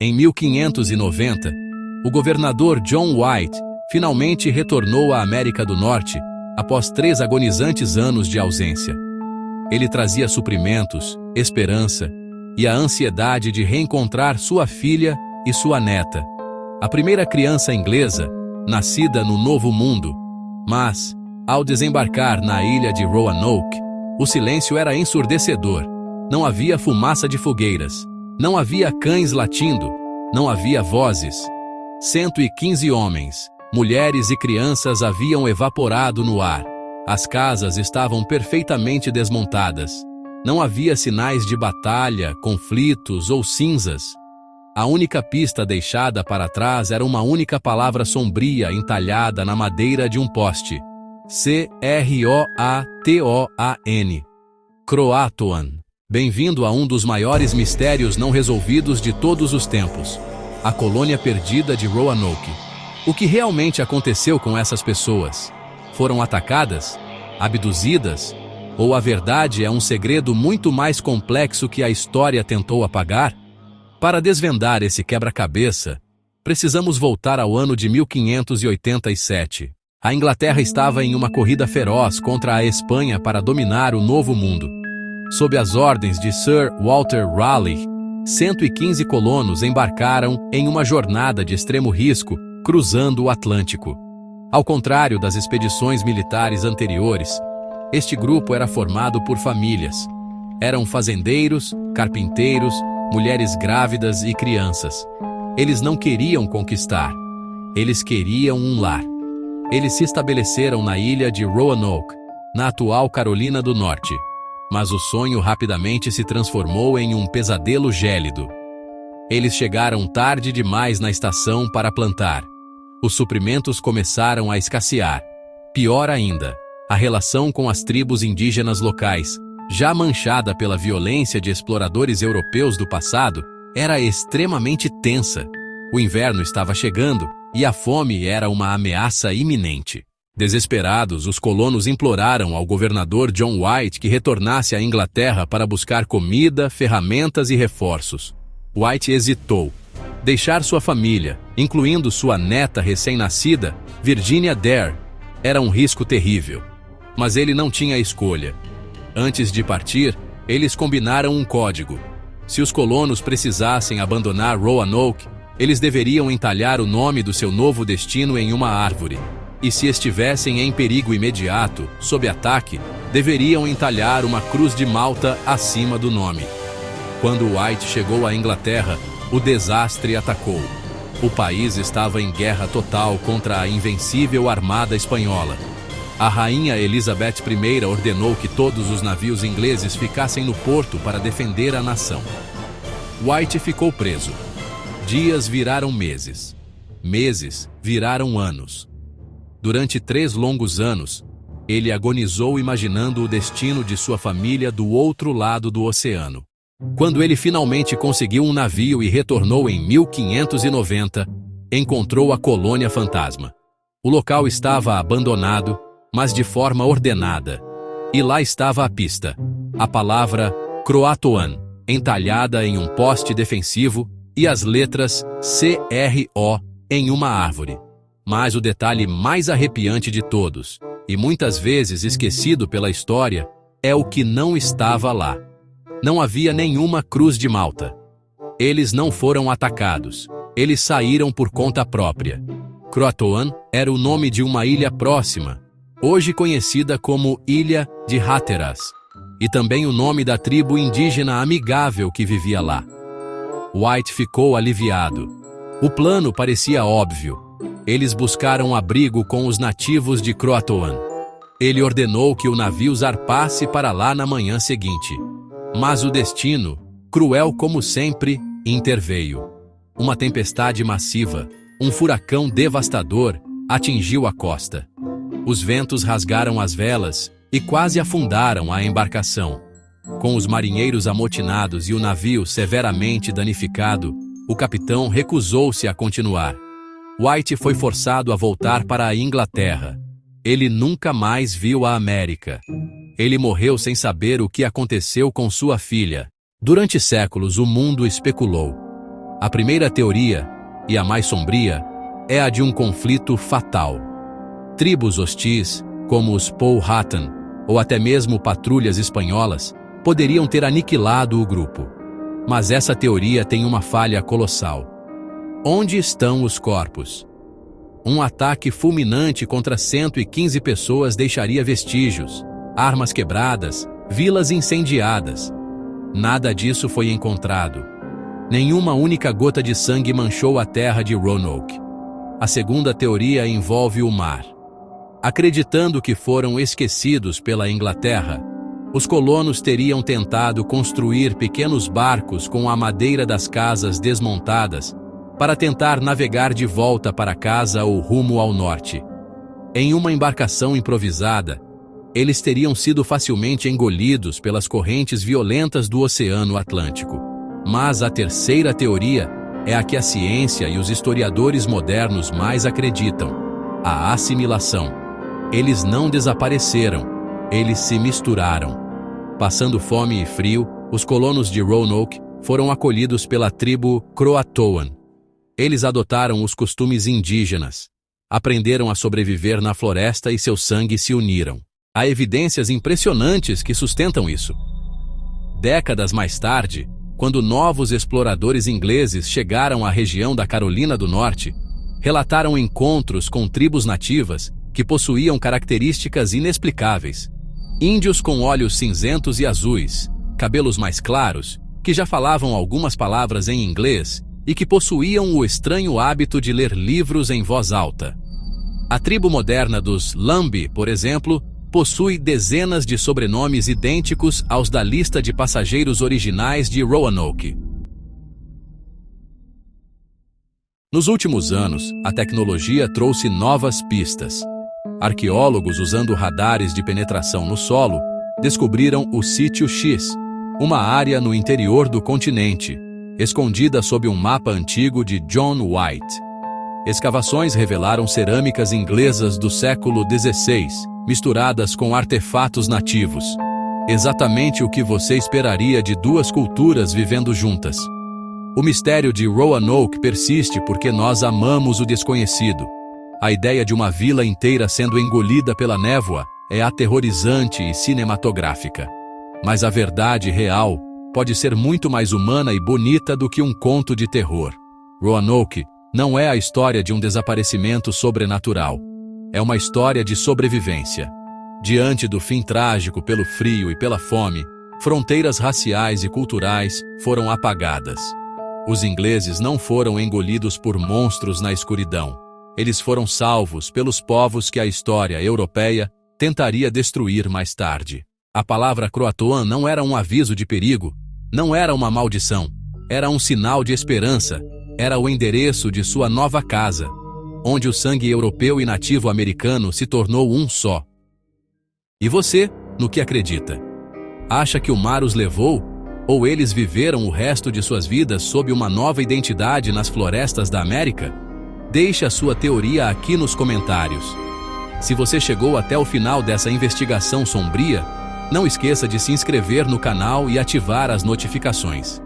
Em 1590, o governador John White finalmente retornou à América do Norte após 3 agonizantes anos de ausência. Ele trazia suprimentos, esperança e a ansiedade de reencontrar sua filha e sua neta, a primeira criança inglesa nascida no Novo Mundo. Mas, ao desembarcar na ilha de Roanoke, o silêncio era ensurdecedor. Não havia fumaça de fogueiras, não havia cães latindo, não havia vozes. 115 homens, mulheres e crianças haviam evaporado no ar. As casas estavam perfeitamente desmontadas. Não havia sinais de batalha, conflitos ou cinzas. A única pista deixada para trás era uma única palavra sombria entalhada na madeira de um poste. C-R-O-A-T-O-A-N. Croatoan. Bem-vindo a um dos maiores mistérios não resolvidos de todos os tempos. A colônia perdida de Roanoke. O que realmente aconteceu com essas pessoas? Foram atacadas? Abduzidas? Ou a verdade é um segredo muito mais complexo que a história tentou apagar? Para desvendar esse quebra-cabeça, precisamos voltar ao ano de 1587. A Inglaterra estava em uma corrida feroz contra a Espanha para dominar o Novo Mundo. Sob as ordens de Sir Walter Raleigh, 115 colonos embarcaram em uma jornada de extremo risco, cruzando o Atlântico. Ao contrário das expedições militares anteriores, este grupo era formado por famílias. Eram fazendeiros, carpinteiros, mulheres grávidas e crianças. Eles não queriam conquistar. Eles queriam um lar. Eles se estabeleceram na ilha de Roanoke, na atual Carolina do Norte. Mas o sonho rapidamente se transformou em um pesadelo gélido. Eles chegaram tarde demais na estação para plantar. Os suprimentos começaram a escassear. Pior ainda, a relação com as tribos indígenas locais, já manchada pela violência de exploradores europeus do passado, era extremamente tensa. O inverno estava chegando e a fome era uma ameaça iminente. Desesperados, os colonos imploraram ao governador John White que retornasse à Inglaterra para buscar comida, ferramentas e reforços. White hesitou. Deixar sua família, incluindo sua neta recém-nascida, Virginia Dare, era um risco terrível. Mas ele não tinha escolha. Antes de partir, eles combinaram um código. Se os colonos precisassem abandonar Roanoke, eles deveriam entalhar o nome do seu novo destino em uma árvore. E se estivessem em perigo imediato, sob ataque, deveriam entalhar uma cruz de Malta acima do nome. Quando White chegou à Inglaterra, o desastre atacou. O país estava em guerra total contra a invencível armada espanhola. A rainha Elizabeth I ordenou que todos os navios ingleses ficassem no porto para defender a nação. White ficou preso. Dias viraram meses. Meses viraram anos. Durante 3 longos anos, ele agonizou imaginando o destino de sua família do outro lado do oceano. Quando ele finalmente conseguiu um navio e retornou em 1590, encontrou a colônia fantasma. O local estava abandonado, mas de forma ordenada. E lá estava a pista, a palavra Croatoan, entalhada em um poste defensivo, e as letras C-R-O em uma árvore. Mas o detalhe mais arrepiante de todos, e muitas vezes esquecido pela história, é o que não estava lá. Não havia nenhuma cruz de Malta. Eles não foram atacados. Eles saíram por conta própria. Croatoan era o nome de uma ilha próxima, hoje conhecida como Ilha de Hatteras, e também o nome da tribo indígena amigável que vivia lá. White ficou aliviado. O plano parecia óbvio. Eles buscaram abrigo com os nativos de Croatoan. Ele ordenou que o navio zarpasse para lá na manhã seguinte. Mas o destino, cruel como sempre, interveio. Uma tempestade massiva, um furacão devastador, atingiu a costa. Os ventos rasgaram as velas e quase afundaram a embarcação. Com os marinheiros amotinados e o navio severamente danificado, o capitão recusou-se a continuar. White foi forçado a voltar para a Inglaterra. Ele nunca mais viu a América. Ele morreu sem saber o que aconteceu com sua filha. Durante séculos o mundo especulou. A primeira teoria, e a mais sombria, é a de um conflito fatal. Tribos hostis, como os Powhatan, ou até mesmo patrulhas espanholas, poderiam ter aniquilado o grupo. Mas essa teoria tem uma falha colossal. Onde estão os corpos? Um ataque fulminante contra 115 pessoas deixaria vestígios, armas quebradas, vilas incendiadas. Nada disso foi encontrado. Nenhuma única gota de sangue manchou a terra de Roanoke. A segunda teoria envolve o mar. Acreditando que foram esquecidos pela Inglaterra, os colonos teriam tentado construir pequenos barcos com a madeira das casas desmontadas para tentar navegar de volta para casa ou rumo ao norte. Em uma embarcação improvisada, eles teriam sido facilmente engolidos pelas correntes violentas do Oceano Atlântico. Mas a terceira teoria é a que a ciência e os historiadores modernos mais acreditam: a assimilação. Eles não desapareceram, eles se misturaram. Passando fome e frio, os colonos de Roanoke foram acolhidos pela tribo Croatoan. Eles adotaram os costumes indígenas, aprenderam a sobreviver na floresta e seu sangue se uniram. Há evidências impressionantes que sustentam isso. Décadas mais tarde, quando novos exploradores ingleses chegaram à região da Carolina do Norte, relataram encontros com tribos nativas que possuíam características inexplicáveis. Índios com olhos cinzentos e azuis, cabelos mais claros, que já falavam algumas palavras em inglês e que possuíam o estranho hábito de ler livros em voz alta. A tribo moderna dos Lumbee, por exemplo, possui dezenas de sobrenomes idênticos aos da lista de passageiros originais de Roanoke. Nos últimos anos, a tecnologia trouxe novas pistas. Arqueólogos, usando radares de penetração no solo, descobriram o Sítio X, uma área no interior do continente, escondida sob um mapa antigo de John White. Escavações revelaram cerâmicas inglesas do século XVI, misturadas com artefatos nativos. Exatamente o que você esperaria de duas culturas vivendo juntas. O mistério de Roanoke persiste porque nós amamos o desconhecido. A ideia de uma vila inteira sendo engolida pela névoa é aterrorizante e cinematográfica. Mas a verdade real pode ser muito mais humana e bonita do que um conto de terror. Roanoke não é a história de um desaparecimento sobrenatural. É uma história de sobrevivência. Diante do fim trágico pelo frio e pela fome, fronteiras raciais e culturais foram apagadas. Os ingleses não foram engolidos por monstros na escuridão. Eles foram salvos pelos povos que a história europeia tentaria destruir mais tarde. A palavra Croatoan não era um aviso de perigo, não era uma maldição, era um sinal de esperança, era o endereço de sua nova casa, onde o sangue europeu e nativo americano se tornou um só. E você, no que acredita? Acha que o mar os levou? Ou eles viveram o resto de suas vidas sob uma nova identidade nas florestas da América? Deixe a sua teoria aqui nos comentários. Se você chegou até o final dessa investigação sombria, não esqueça de se inscrever no canal e ativar as notificações.